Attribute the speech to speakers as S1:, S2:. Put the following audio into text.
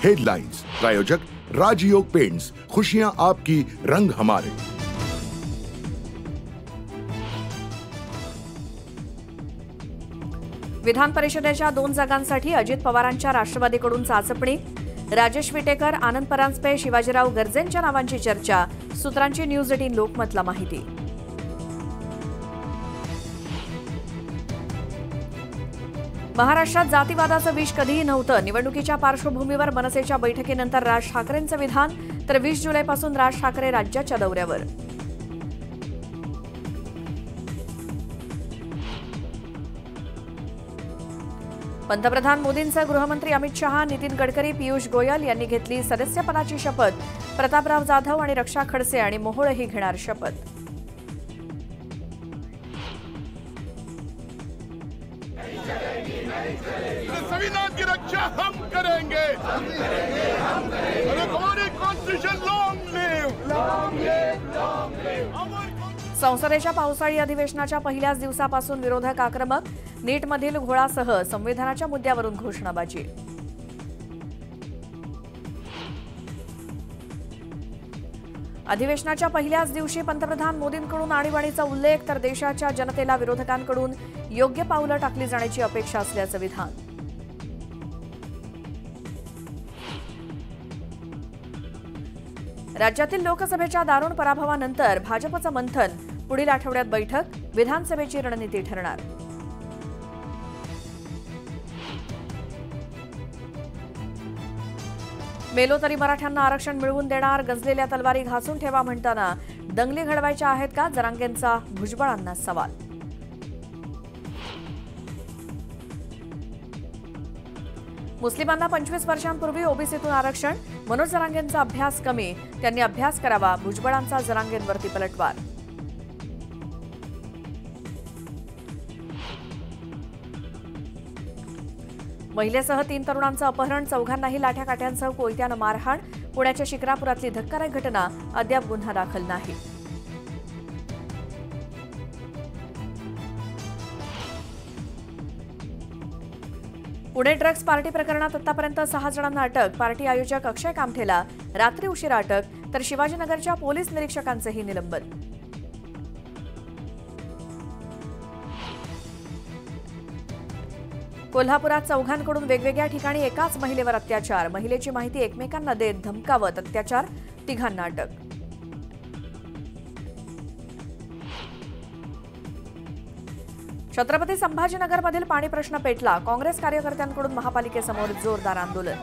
S1: Headlines प्रायोजक राजयोग paints, खुशियां आपकी, रंग हमारे।
S2: विधान परिषदेच्या 2 जागांसाठी अजित पवारांच्या राष्ट्रवादीकडून चाचपणी। राजेश विटेकर, आनंद परांजपे, शिवाजीराव गर्जेंच्या नावांची चर्चा। सूत्रांची न्यूज 18 लोकमतला माहिती। महाराष्ट्रात जातीवादाचं विष कधीही नव्हतं। निवडणुकीच्या पार्श्वभूमीवर मनसेच्या बैठकीनंतर राज ठाकरेंचं विधान। तर 20 जुलैपासून राज ठाकरे राज्याच्या दौऱ्यावर। पंतप्रधान मोदींचे गृहमंत्री अमित शहा, नितीन गडकरी, पीयूष गोयल यांनी घेतली सदस्यपदाची शपथ। प्रतापराव जाधव आणि रक्षा खडसे आणि मोहोळही घेणार शपथ।
S3: संविधान की रक्षा हम करेंगे, हमारे कॉन्स्टिट्यूशन लॉन्ग लिव।
S2: संसदेच्या पावसाळी अधिवेशनाच्या पहिल्याच दिवसापासून विरोधक आक्रमक। नीटमधील घोळासह संविधानाच्या मुद्द्यावरून घोषणाबाजी। अधिवेशनाच्या पहिल्याच दिवशी पंतप्रधान मोदींकडून आणीबाणीचा उल्लेख, तर देशाच्या जनतेला विरोधकांकडून योग्य पावलं टाकली जाण्याची अपेक्षा असल्याचं विधान। राज्यातील लोकसभेच्या दारुण पराभवानंतर भाजपचं मंथन। पुढील आठवड्यात बैठक, विधानसभेची रणनीती ठरणार। मेलो तरी मराठ्यांना आरक्षण मिळवून देणार, गंजलेल्या तलवारी घासून ठेवा म्हणताना दंगली घडवायच्या आहेत का, जरांगेंचा भुजबळांना सवाल। मुस्लिमांना 25 वर्षांपूर्वी ओबीसीतून आरक्षण, मनोज जरांगेंचा अभ्यास कमी, त्यांनी अभ्यास करावा, भुजबळांचा जरांगेंवरती पलटवार। महिलेसह 3 तरुणांचं अपहरण, 4घांनाही लाठ्याकाठ्यांसह कोयत्यानं मारहाण। पुण्याच्या शिक्रापुरातली धक्कादायक घटना, अद्याप गुन्हा दाखल नाही। पुणे ड्रग्ज पार्टी प्रकरणात आतापर्यंत 6 जणांना अटक। पार्टी आयोजक अक्षय कामठेला रात्री उशिरा अटक, तर शिवाजीनगरच्या पोलीस निरीक्षकांचेही निलंबन। कोल्हापुरात 4घांकडून वेगवेगळ्या ठिकाणी एकाच महिलेवर अत्याचार। महिलेची माहिती एकमेकांना देत धमकावत अत्याचार, 3घांना अटक। छत्रपती संभाजीनगरमधील पाणी प्रश्न पेटला। काँग्रेस कार्यकर्त्यांकडून महापालिकेसमोर जोरदार आंदोलन।